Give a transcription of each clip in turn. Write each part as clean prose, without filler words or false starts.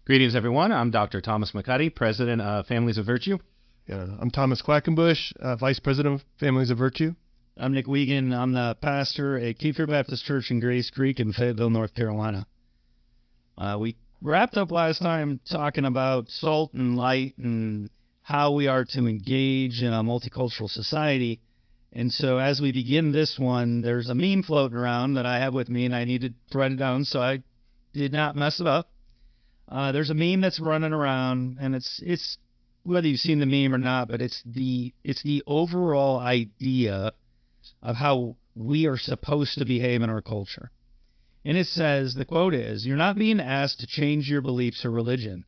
Greetings, everyone. I'm Dr. Thomas McCuddy, president of Families of Virtue. Yeah, I'm Thomas Quackenbush, vice president of Families of Virtue. I'm Nick Wiegand. I'm the pastor at Kiefer Baptist Church in Grace Creek in Fayetteville, North Carolina. We wrapped up last time talking about salt and light and how we are to engage in a multicultural society. And so as we begin this one, there's a meme floating around that I have with me, and I needed to write it down so I did not mess it up. There's a meme that's running around, and it's whether you've seen the meme or not, but it's the overall idea of how we are supposed to behave in our culture. And it says, the quote is, "You're not being asked to change your beliefs or religion.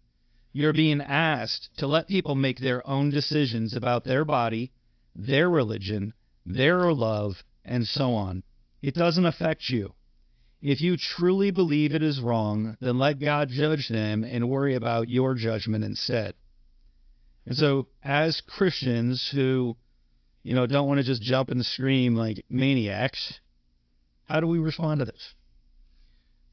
You're being asked to let people make their own decisions about their body, their religion, their love, and so on. It doesn't affect you. If you truly believe it is wrong, then let God judge them and worry about your judgment instead." And so as Christians who, don't want to just jump and scream like maniacs, how do we respond to this?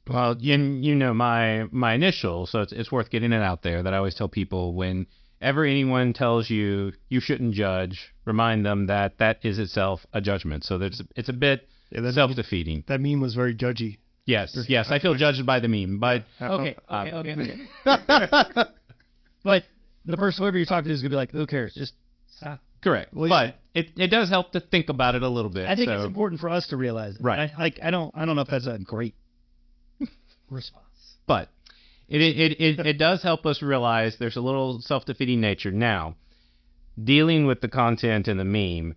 Well, you know my initial, so it's worth getting it out there that I always tell people whenever anyone tells you you shouldn't judge, remind them that is itself a judgment. So it's a bit self-defeating. That meme was very judgy. Yes, I feel judged by the meme, but Okay. But the person whoever you're talking to is going to be like, who cares? Just stop. correct. Well, but it does help to think about it a little bit. I think so. it's important for us to realize it. Right. I don't know if that's a great response. But it does help us realize there's a little self-defeating nature. Now, dealing with the content in the meme,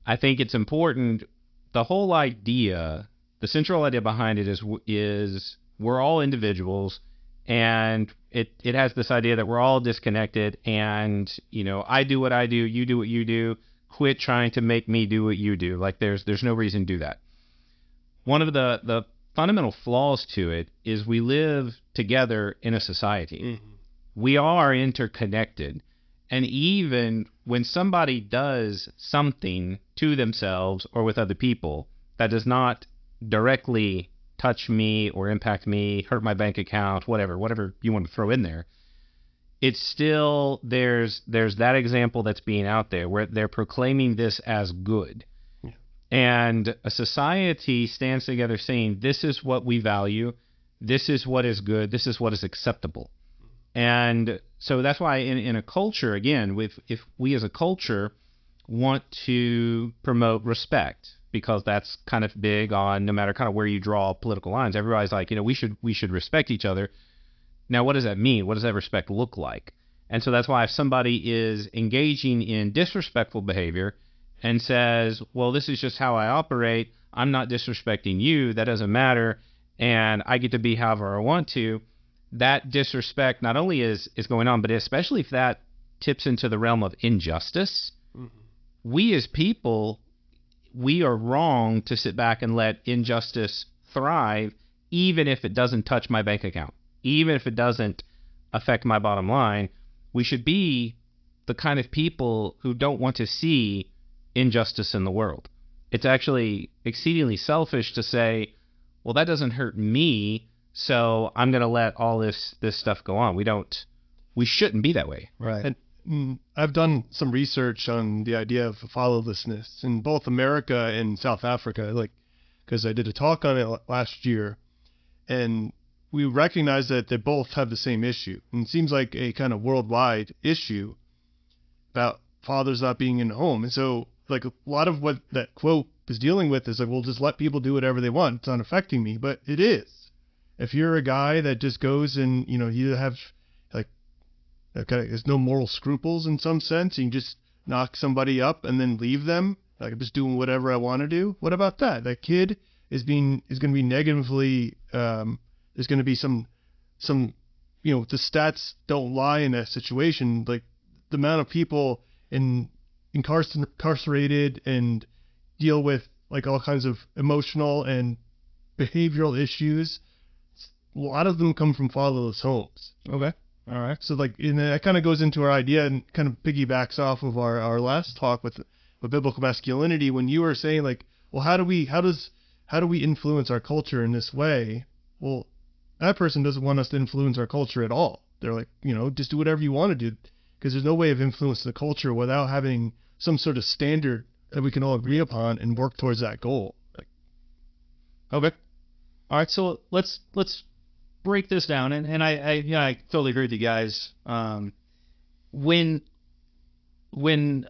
I think it's important. The whole idea, the central idea behind it is we're all individuals, and it has this idea that we're all disconnected, and I do what I do, you do what you do. Quit trying to make me do what you do. Like there's no reason to do that. One of the fundamental flaws to it is we live together in a society. Mm-hmm. We are interconnected. And even when somebody does something to themselves or with other people that does not directly touch me or impact me, hurt my bank account, whatever you want to throw in there, it's still, there's that example that's being out there where they're proclaiming this as good. And a society stands together saying, this is what we value, this is what is good, this is what is acceptable. And so that's why in a culture, again, if we as a culture want to promote respect, because that's kind of big on no matter kind of where you draw political lines, everybody's like, we should respect each other. Now, what does that mean? What does that respect look like? And so that's why if somebody is engaging in disrespectful behavior and says, well, this is just how I operate, I'm not disrespecting you, that doesn't matter, and I get to be however I want to, that disrespect not only is going on, but especially if that tips into the realm of injustice, mm-hmm. We as people, we are wrong to sit back and let injustice thrive, even if it doesn't touch my bank account, even if it doesn't affect my bottom line. We should be the kind of people who don't want to see injustice in the world. It's actually exceedingly selfish to say, well, that doesn't hurt me, so I'm going to let all this stuff go on. We shouldn't be that way. Right. And I've done some research on the idea of fatherlessness in both America and South Africa, because I did a talk on it last year, and we recognize that they both have the same issue. And it seems like a kind of worldwide issue about fathers not being in the home. And so, a lot of what that quote is dealing with is we'll just let people do whatever they want. It's not affecting me, but it is. If you're a guy that just goes and, you have, there's no moral scruples in some sense, you can just knock somebody up and then leave them, I'm just doing whatever I want to do. What about that? That kid is going to be negatively, there's going to be some, the stats don't lie in that situation. The amount of people incarcerated and deal with all kinds of emotional and behavioral issues, a lot of them come from fatherless homes. Okay. All right. So that kind of goes into our idea and kind of piggybacks off of our last talk with biblical masculinity, when you were saying well, how do we influence our culture in this way? Well, that person doesn't want us to influence our culture at all. they're like, just do whatever you want to do, because there's no way of influencing the culture without having some sort of standard that we can all agree upon and work towards that goal. Okay. All right. So let's break this down. And I totally agree with you guys. When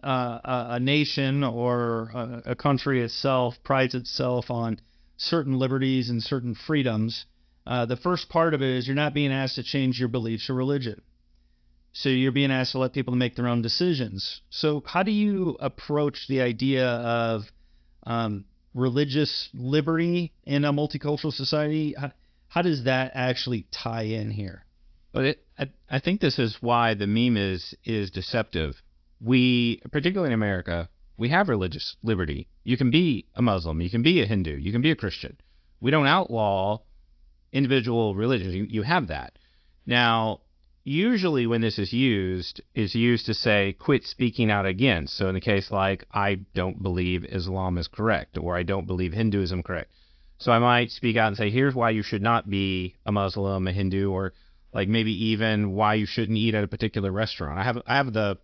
a nation or a country itself prides itself on certain liberties and certain freedoms, the first part of it is you're not being asked to change your beliefs or religion. So you're being asked to let people make their own decisions. So how do you approach the idea of religious liberty in a multicultural society? How does that actually tie in here? But I think this is why the meme is deceptive. We, particularly in America, we have religious liberty. You can be a Muslim, you can be a Hindu, you can be a Christian. We don't outlaw individual religions. You have that. Now, usually when this is used to say, quit speaking out against. So in the case like, I don't believe Islam is correct, or I don't believe Hinduism correct. So I might speak out and say, here's why you should not be a Muslim, a Hindu, or like maybe even why you shouldn't eat at a particular restaurant. I have the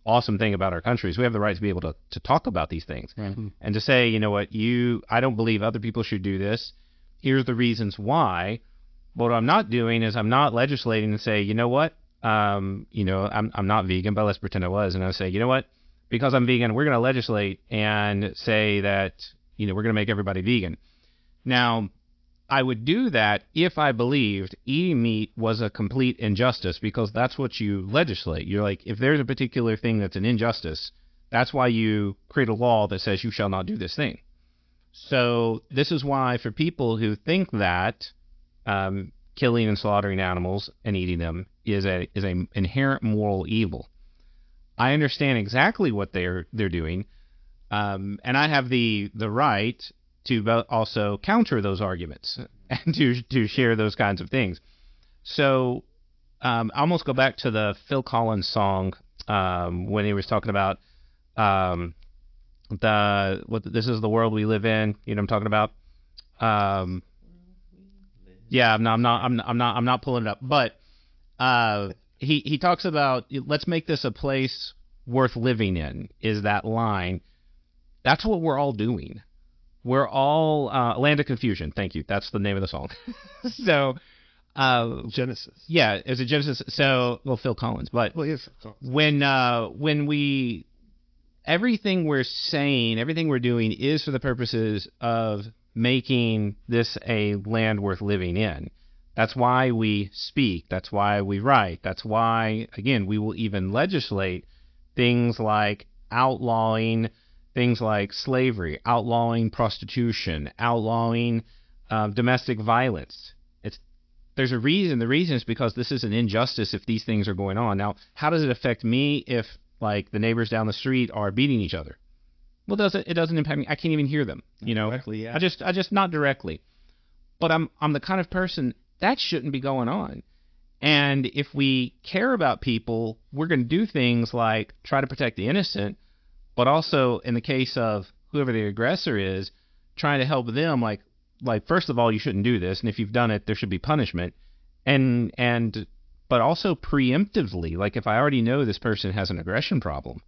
awesome thing about our country is we have the right to be able to talk about these things. Mm-hmm. And to say, you know what, I don't believe other people should do this. Here's the reasons why. What I'm not doing is I'm not legislating and say, you know what, I'm not vegan, but let's pretend I was. And I say, you know what, because I'm vegan, we're going to legislate and say that, we're going to make everybody vegan. Now, I would do that if I believed eating meat was a complete injustice, because that's what you legislate. You're like, if there's a particular thing that's an injustice, that's why you create a law that says you shall not do this thing. So this is why for people who think that killing and slaughtering animals and eating them is a inherent moral evil, I understand exactly what they're doing, and I have the right to also counter those arguments and to share those kinds of things. So I almost go back to the Phil Collins song when he was talking about this is the world we live in. You know what I'm talking about? Yeah, I'm not pulling it up, but he talks about, let's make this a place worth living in, is that line. That's what we're all doing. We're all Land of Confusion. Thank you. That's the name of the song. So Genesis. Yeah, it's a Genesis. So, well, Phil Collins, but yes, when we everything we're saying, everything we're doing is for the purposes of making this a land worth living in. That's why we speak. That's why we write. That's why, again, we will even legislate things like outlawing things like slavery, outlawing prostitution, outlawing domestic violence. There's a reason. The reason is because this is an injustice if these things are going on. Now, how does it affect me if, like, the neighbors down the street are beating each other? Well, it doesn't impact me. I can't even hear them. Directly, yeah. I just not directly. But I'm the kind of person that shouldn't be going on. And if we care about people, we're going to do things like try to protect the innocent, but also in the case of whoever the aggressor is, trying to help them. Like first of all, you shouldn't do this, and if you've done it, there should be punishment. But also preemptively, like if I already know this person has an aggression problem,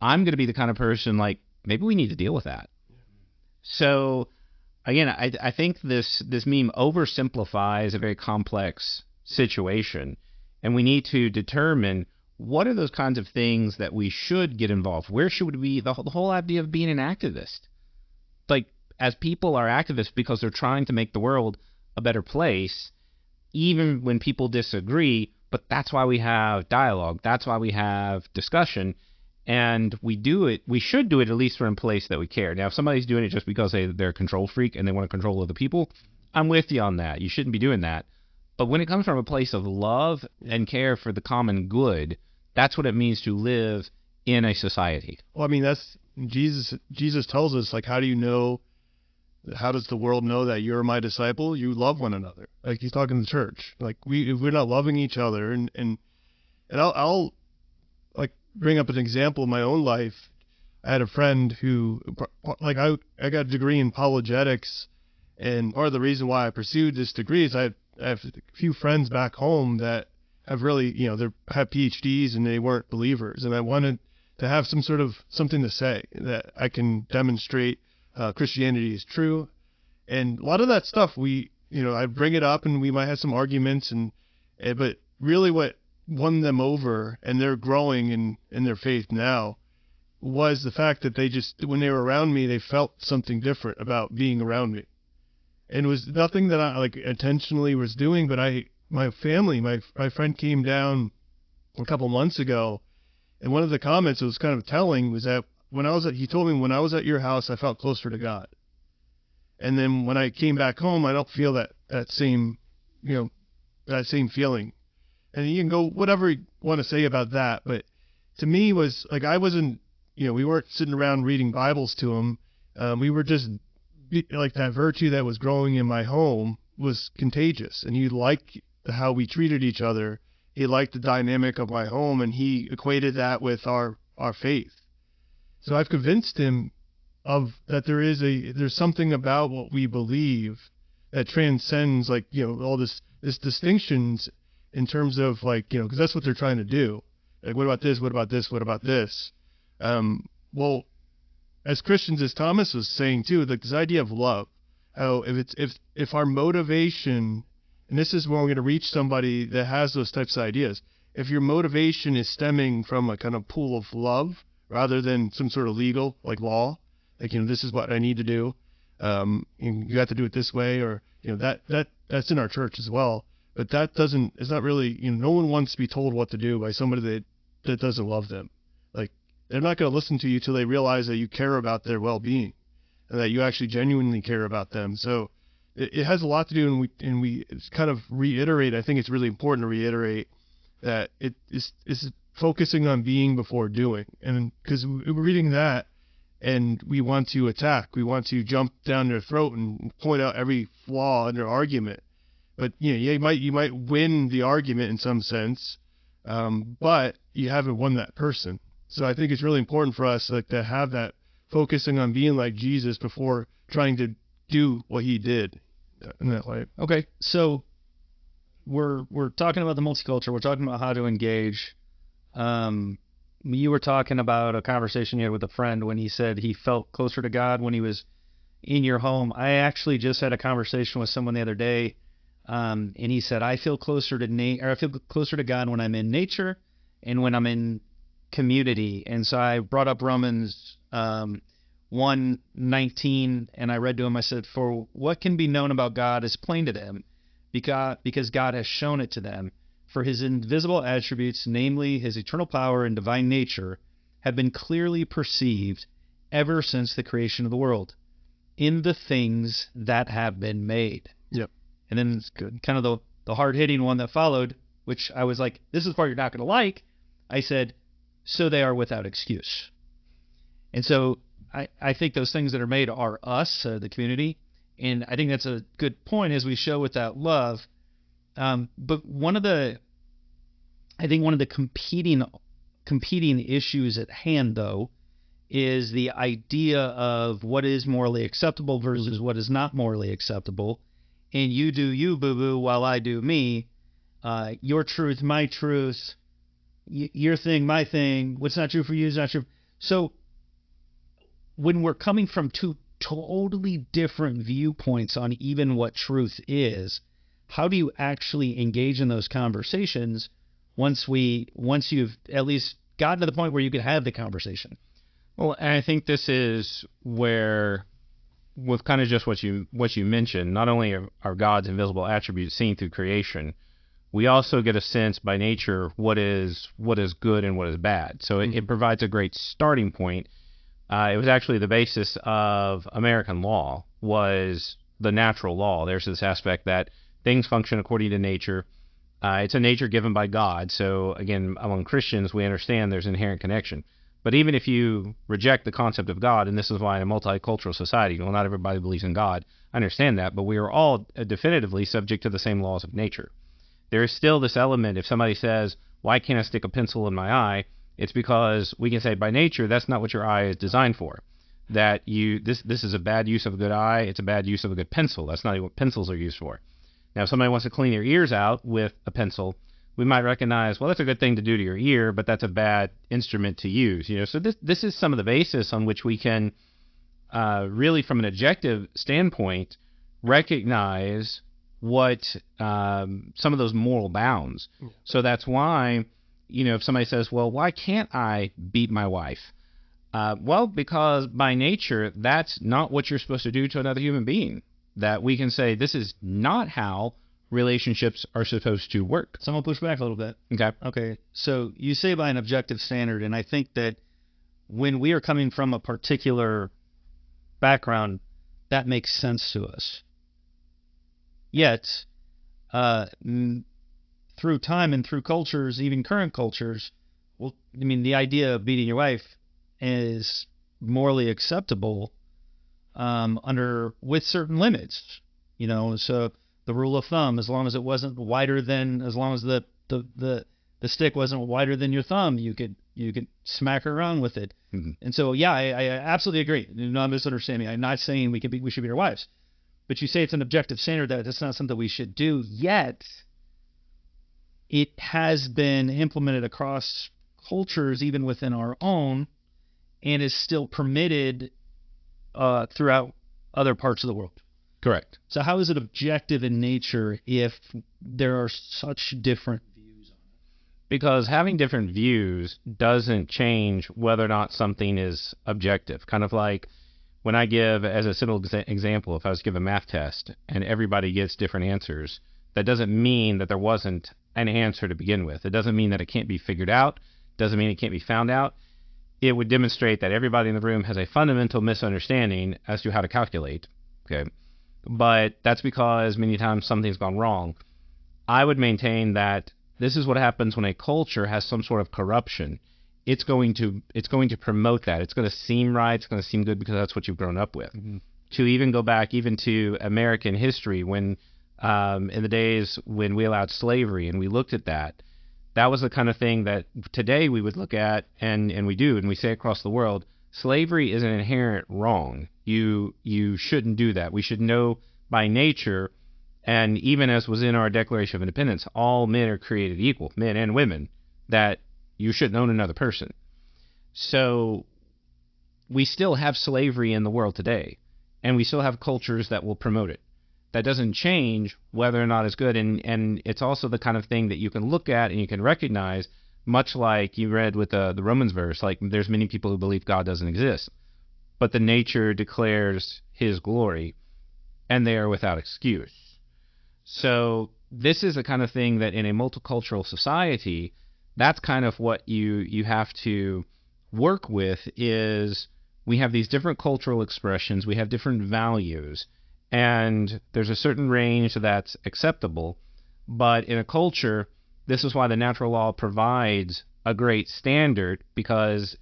I'm going to be the kind of person like, maybe we need to deal with that. So again, I think this meme oversimplifies a very complex situation, and we need to determine what are those kinds of things that we should get involved. Where should we be? The whole idea of being an activist, like as people are activists because they're trying to make the world a better place, even when people disagree. But that's why we have dialogue. That's why we have discussion. And we should do it at least from a place that we care. Now, if somebody's doing it just because they're a control freak and they want to control other people, I'm with you on that. You shouldn't be doing that. But when it comes from a place of love and care for the common good, that's what it means to live in a society. Well, I mean, that's Jesus tells us, like, how does the world know that you're my disciple? You love one another. Like, he's talking to the church. Like, if we're not loving each other, and I'll like bring up an example in my own life. I had a friend who, like, I got a degree in apologetics, and part of the reason why I pursued this degree is I have a few friends back home that have really, they have PhDs and they weren't believers. And I wanted to have something to say that I can demonstrate Christianity is true. And a lot of that stuff I bring it up and we might have some arguments but really what won them over, and they're growing in their faith now, was the fact that when they were around me, they felt something different about being around me. And it was nothing that I intentionally was doing, but my family, my friend came down a couple months ago, and one of the comments that was kind of telling was that he told me, when I was at your house, I felt closer to God. And then when I came back home, I don't feel that same feeling. And you can go whatever you want to say about that, but to me was I wasn't, we weren't sitting around reading Bibles to him. We were just that virtue that was growing in my home was contagious, and he liked how we treated each other. He liked the dynamic of my home, and he equated that with our faith. So I've convinced him that there's something about what we believe that transcends all this distinctions in terms of because that's what they're trying to do. What about this? What about this? What about this? Well, as Christians, as Thomas was saying too, this idea of love, how if our motivation, and this is where we're going to reach somebody that has those types of ideas, if your motivation is stemming from a kind of pool of love rather than some sort of legal law, this is what I need to do, you have to do it this way, or that's in our church as well. But it's not really, no one wants to be told what to do by somebody that doesn't love them. They're not going to listen to you till they realize that you care about their well-being and that you actually genuinely care about them. So it has a lot to do, and we kind of reiterate. I think it's really important to reiterate that it's focusing on being before doing, and because we're reading that and we want to attack, we want to jump down their throat and point out every flaw in their argument. But you might win the argument in some sense, but you haven't won that person. So I think it's really important for us to have that focusing on being like Jesus before trying to do what he did in that way. Okay, so we're talking about the multicultural. We're talking about how to engage. You were talking about a conversation you had with a friend when he said he felt closer to God when he was in your home. I actually just had a conversation with someone the other day, and he said, I feel closer to God when I'm in nature and when I'm in community. And so I brought up Romans 1:19, and I read to him, I said, for what can be known about God is plain to them, because God has shown it to them. For his invisible attributes, namely his eternal power and divine nature, have been clearly perceived ever since the creation of the world in the things that have been made. Yep. And then it's good. Kind of the hard-hitting one that followed, which I was like, this is the part you're not going to like. I said, so they are without excuse. And so I think those things that are made are us, the community. And I think that's a good point as we show with that love. But one of the competing issues at hand, though, is the idea of what is morally acceptable versus what is not morally acceptable. And you do you, boo-boo, while I do me. Your truth, my truth. Your thing, my thing. What's not true for you is not true. So when we're coming from two totally different viewpoints on even what truth is, how do you actually engage in those conversations once you've at least gotten to the point where you can have the conversation? Well, and I think this is where, with kind of just what you mentioned, not only are God's invisible attributes seen through creation, we also get a sense by nature what is good and what is bad. So it provides a great starting point. It was actually the basis of American law, was the natural law. There's this aspect that things function according to nature. It's a nature given by God. So again, among Christians, we understand there's inherent connection. But even if you reject the concept of God, and this is why in a multicultural society, well, not everybody believes in God, I understand that, but we are all definitively subject to the same laws of nature. There is still this element, if somebody says, why can't I stick a pencil in my eye? It's because we can say by nature, that's not what your eye is designed for. That this is a bad use of a good eye, it's a bad use of a good pencil. That's not what pencils are used for. Now, if somebody wants to clean their ears out with a pencil, we might recognize, well, that's a good thing to do to your ear, but that's a bad instrument to use. So this is some of the basis on which we can really, from an objective standpoint, recognize what some of those moral bounds. So that's why, if somebody says, well, why can't I beat my wife? Well, because by nature, that's not what you're supposed to do to another human being. That we can say, this is not how relationships are supposed to work. So I'm going to push back a little bit. Okay. So you say by an objective standard, and I think that when we are coming from a particular background, that makes sense to us. Yet, through time and through cultures, even current cultures, well, I mean, the idea of beating your wife is morally acceptable with certain limits. So the rule of thumb, as long as it wasn't wider than, as long as the stick wasn't wider than your thumb, you could smack her around with it. Mm-hmm. And so, yeah, I absolutely agree. Do not misunderstand me. I'm not saying we should beat our wives, but you say it's an objective standard that it's not something we should do. Yet, it has been implemented across cultures, even within our own, and is still permitted throughout other parts of the world. Correct. So how is it objective in nature if there are such different views on it? Because having different views doesn't change whether or not something is objective. Kind of like when I give, as a simple example, if I was to give a math test and everybody gets different answers, that doesn't mean that there wasn't an answer to begin with. It doesn't mean that it can't be figured out. Doesn't mean it can't be found out. It would demonstrate that everybody in the room has a fundamental misunderstanding as to how to calculate. Okay. But that's because many times something's gone wrong. I would maintain that this is what happens when a culture has some sort of corruption. It's going to promote that. It's going to seem right. It's going to seem good because that's what you've grown up with. Mm-hmm. To even go back even to American history, when in the days when we allowed slavery and we looked at that, that was the kind of thing that today we would look at, and we do, and we say across the world, slavery is an inherent wrong. You shouldn't do that. We should know by nature, and even as was in our Declaration of Independence, all men are created equal, men and women, that you shouldn't own another person. So we still have slavery in the world today, and we still have cultures that will promote it. That doesn't change whether or not it's good, and it's also the kind of thing that you can look at and you can recognize, much like you read with the Romans verse, like there's many people who believe God doesn't exist, but the nature declares his glory, and they are without excuse. So this is the kind of thing that in a multicultural society, that's kind of what you have to work with, is we have these different cultural expressions, we have different values, and there's a certain range that's acceptable. But in a culture, this is why the natural law provides a great standard, because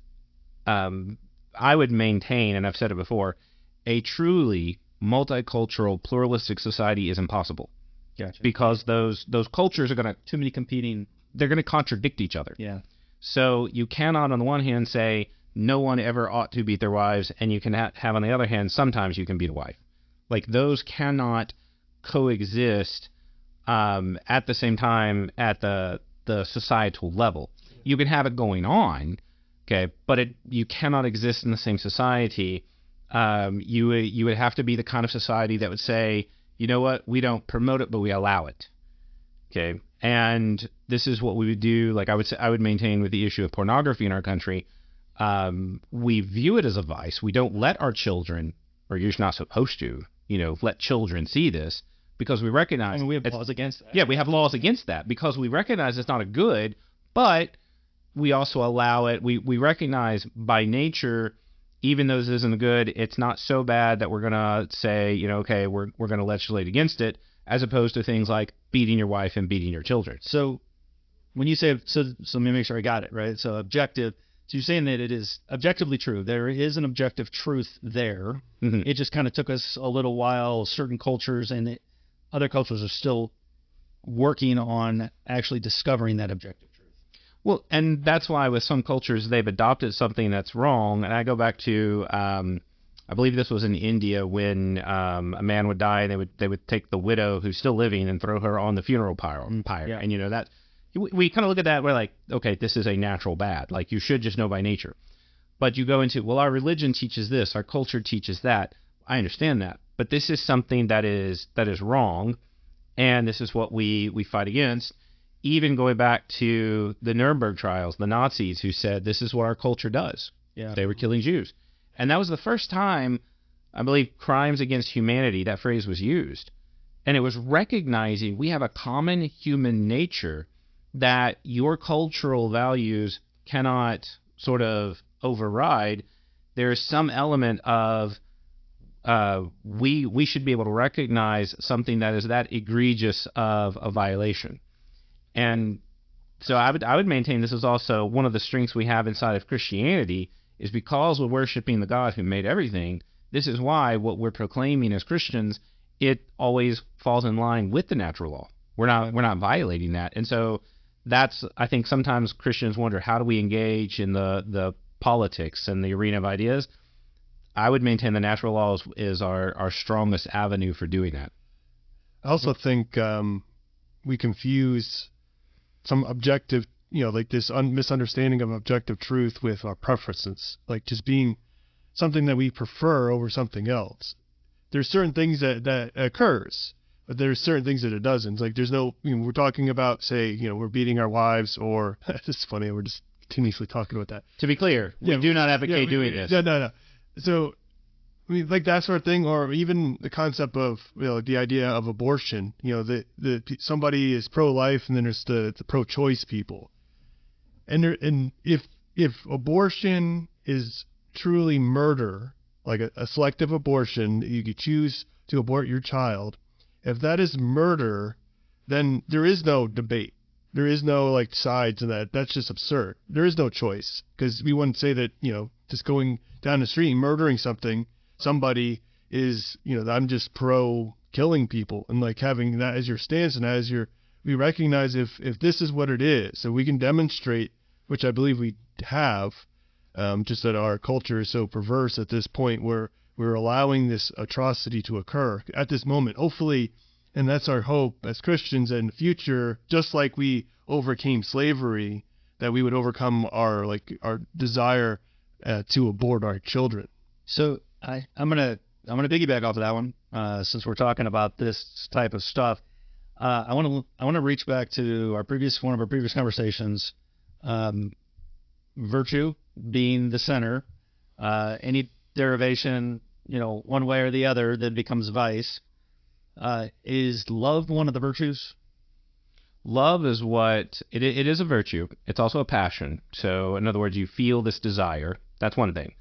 I would maintain, and I've said it before, a truly multicultural, pluralistic society is impossible. Gotcha. Because those cultures are going to... Too many competing... They're going to contradict each other. Yeah. So you cannot, on the one hand, say no one ever ought to beat their wives, and you can have, on the other hand, sometimes you can beat a wife. Like, those cannot coexist at the same time at the societal level. You can have it going on, okay, but you cannot exist in the same society. You would have to be the kind of society that would say, you know what, we don't promote it, but we allow it. Okay, and this is what we would do. Like I would maintain with the issue of pornography in our country. We view it as a vice. We don't let our children, or you're not supposed to, let children see this, because we recognize... I mean, we have laws against that. Yeah, we have laws against that because we recognize it's not a good, but we also allow it. We recognize by nature, even though this isn't good, it's not so bad that we're going to say, okay, we're going to legislate against it, as opposed to things like beating your wife and beating your children. So when you say, so let me make sure I got it, right? So objective, so you're saying that it is objectively true. There is an objective truth there. Mm-hmm. It just kind of took us a little while. Certain cultures and other cultures are still working on actually discovering that objective truth. Well, and that's why with some cultures they've adopted something that's wrong. And I go back to, I believe this was in India, when a man would die, they would take the widow who's still living and throw her on the funeral pyre. Yeah. And that, we kind of look at that, we're like, okay, this is a natural bad. Like, you should just know by nature. But you go into, well, our religion teaches this, our culture teaches that. I understand that. But this is something that is wrong, and this is what we fight against. Even going back to the Nuremberg trials, the Nazis who said, this is what our culture does. Yeah. They were killing Jews. And that was the first time, I believe, crimes against humanity, that phrase was used. And it was recognizing we have a common human nature that your cultural values cannot sort of override. There is some element of we should be able to recognize something that is that egregious of a violation. And so I would maintain this is also one of the strengths we have inside of Christianity, is because we're worshiping the God who made everything. This is why what we're proclaiming as Christians, it always falls in line with the natural law. We're not violating that. And so that's, I think sometimes Christians wonder, how do we engage in the politics and the arena of ideas? I would maintain the natural law is our strongest avenue for doing that. I also think we confuse some objective, like this misunderstanding of objective truth with our preferences, like just being something that we prefer over something else. There's certain things that occurs, but there's certain things that it doesn't. Like there's no, we're talking about, say, we're beating our wives, or this is funny, we're just continuously talking about that. To be clear, we do not advocate doing this. No. So, like that sort of thing, or even the concept of, the idea of abortion. Somebody is pro-life, and then there's the pro-choice people. And if abortion is truly murder, like a selective abortion, you could choose to abort your child. If that is murder, then there is no debate. There is no sides in that. That's just absurd. There is no choice, because we wouldn't say that, just going down the street and murdering somebody is, I'm just pro killing people, and having that as your stance, and we recognize if this is what it is, so we can demonstrate, which I believe we have, just that our culture is so perverse at this point where we're allowing this atrocity to occur at this moment, hopefully. And that's our hope as Christians in the future, just like we overcame slavery, that we would overcome our desire to abort our children. So I'm gonna piggyback off of that one, since we're talking about this type of stuff. I want to reach back to one of our previous conversations. Virtue being the center, any derivation, one way or the other, that becomes vice. Is love one of the virtues? Love is what it is, a virtue. It's also a passion. So in other words, you feel this desire. That's one thing.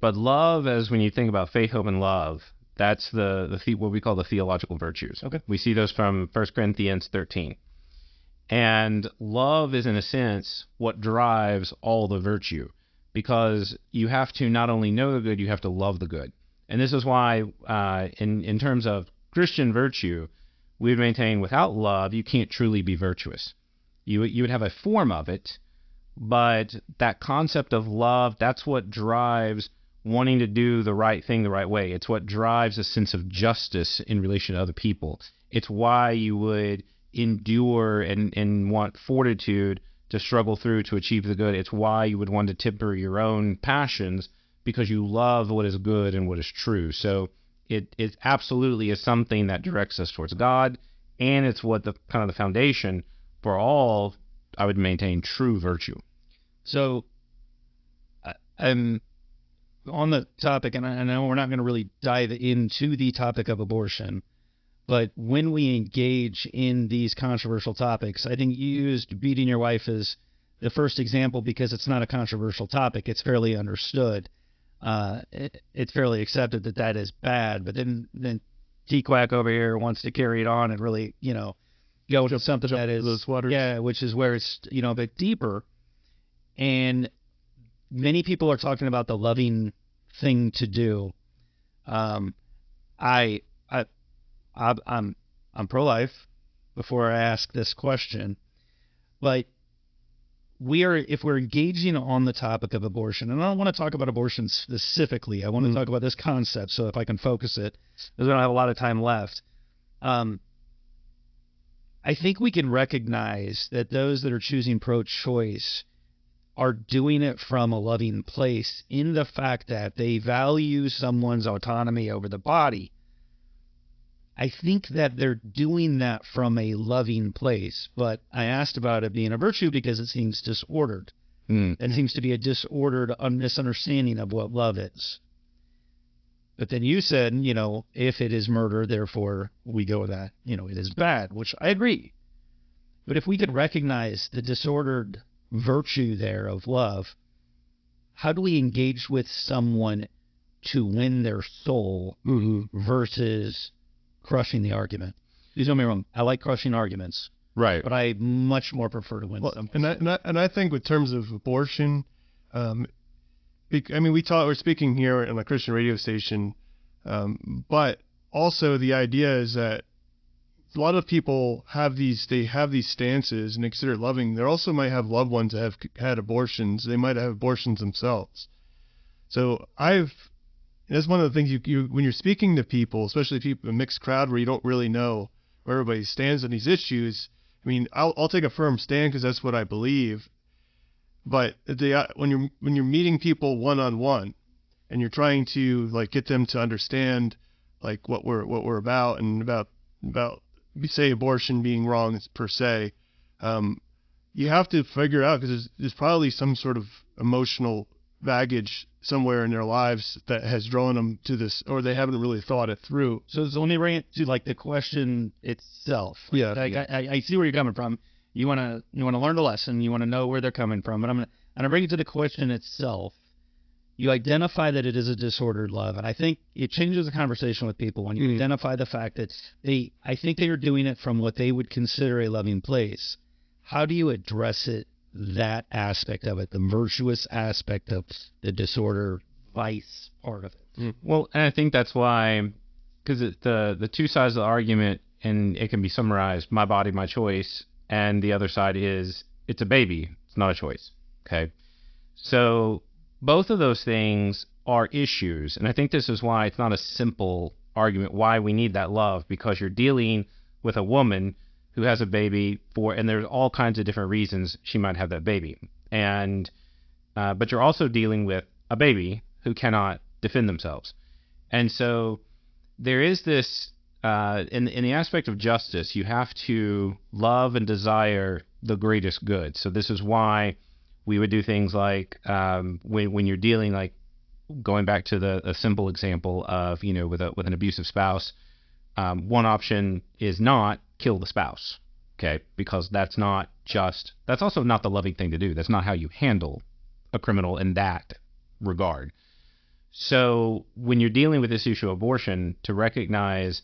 But love, as when you think about faith, hope, and love, that's what we call the theological virtues. Okay. We see those from 1 Corinthians 13. And love is, in a sense, what drives all the virtue, because you have to not only know the good, you have to love the good. And this is why, in terms of Christian virtue, we would maintain without love, you can't truly be virtuous. You would have a form of it, but that concept of love, that's what drives wanting to do the right thing the right way. It's what drives a sense of justice in relation to other people. It's why you would endure and want fortitude to struggle through to achieve the good. It's why you would want to temper your own passions, because you love what is good and what is true. So it absolutely is something that directs us towards God, and it's what the foundation for all, I would maintain, true virtue. So I'm on the topic, and I know we're not going to really dive into the topic of abortion, but when we engage in these controversial topics, I think you used beating your wife as the first example because it's not a controversial topic. It's fairly understood. It's fairly accepted that is bad. But then T-Quack over here wants to carry it on and really, go into something that is, those waters. Yeah, which is where it's, a bit deeper. And many people are talking about the loving thing to do. I'm pro-life before I ask this question, but if we're engaging on the topic of abortion, and I don't want to talk about abortion specifically, I want to talk about this concept, so if I can focus it, because we don't have a lot of time left. I I think we can recognize that those that are choosing pro-choice are doing it from a loving place in the fact that they value someone's autonomy over the body. I think that they're doing that from a loving place, but I asked about it being a virtue because it seems disordered. It seems to be a disordered misunderstanding of what love is. But then you said, if it is murder, therefore we go with that, it is bad, which I agree. But if we could recognize the disordered virtue there of love, how do we engage with someone to win their soul versus crushing the argument? Please don't get me wrong. I like crushing arguments, Right. but I much more prefer to win them. And I think with terms of abortion, we're speaking here on a Christian radio station, but also the idea is that a lot of people have these stances and they consider it loving. They also might have loved ones that have had abortions. They might have abortions themselves. So that's one of the things you when you're speaking to people, especially people in a mixed crowd where you don't really know where everybody stands on these issues. I mean, I'll take a firm stand because that's what I believe. But when you're meeting people one-on-one and you're trying to get them to understand what we're about and about say abortion being wrong per se, you have to figure out, because there's probably some sort of emotional baggage somewhere in their lives that has drawn them to this, or they haven't really thought it through. So it's only bring it to the question itself. Yeah. I see where you're coming from. You want to learn the lesson. You want to know where they're coming from. But I'm gonna bring it to the question itself. You identify that it is a disordered love, and I think it changes the conversation with people when you identify the fact that I think they are doing it from what they would consider a loving place. How do you address it? That aspect of it, the virtuous aspect of the disorder vice part of it. Well, and I think that's why, because the two sides of the argument, and it can be summarized: my body, my choice, and the other side is it's a baby, it's not a choice. Okay, so both of those things are issues, and I think this is why it's not a simple argument why we need that love, because you're dealing with a woman who has a baby and there's all kinds of different reasons she might have that baby. And, but you're also dealing with a baby who cannot defend themselves. And so there is this, in the aspect of justice, you have to love and desire the greatest good. So this is why we would do things like, when you're dealing, going back to a simple example of, with an abusive spouse, one option is not kill the spouse, okay? Because that's also not the loving thing to do. That's not how you handle a criminal in that regard. So when you're dealing with this issue of abortion, to recognize,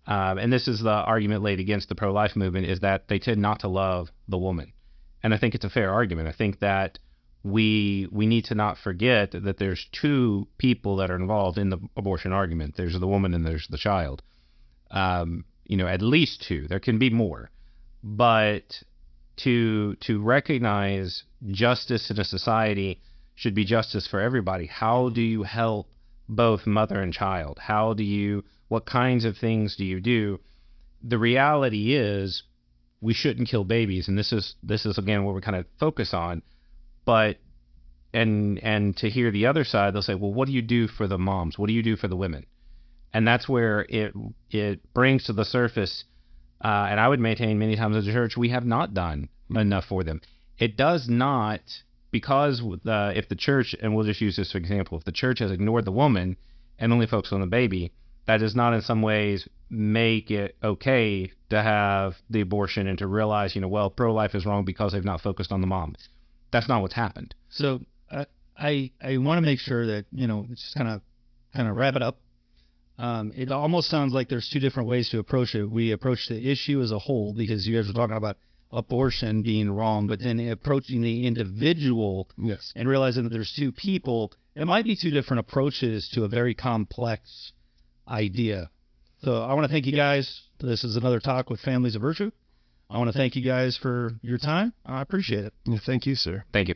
and this is the argument laid against the pro-life movement, is that they tend not to love the woman. And I think it's a fair argument. I think that we need to not forget that there's two people that are involved in the abortion argument. There's the woman and there's the child. At least two. There can be more. But to recognize justice in a society should be justice for everybody. How do you help both mother and child? What kinds of things do you do? The reality is we shouldn't kill babies, and this is again what we kind of focus on. But and to hear the other side, they'll say, well, what do you do for the moms? What do you do for the women? And that's where it brings to the surface, and I would maintain many times as a church, we have not done enough for them. It does not, because if the church, and we'll just use this for example, if the church has ignored the woman and only focused on the baby, that does not in some ways make it okay to have the abortion and to realize, pro-life is wrong because they've not focused on the mom. That's not what's happened. So I want to make sure that, just kind of wrap it up. It almost sounds like there's two different ways to approach it. We approach the issue as a whole, because you guys were talking about abortion being wrong, but then approaching the individual and realizing that there's two people. It might be two different approaches to a very complex idea. So I want to thank you guys. This is another talk with Families of Virtue. I want to thank you guys for your time. I appreciate it. Thank you, sir. Thank you.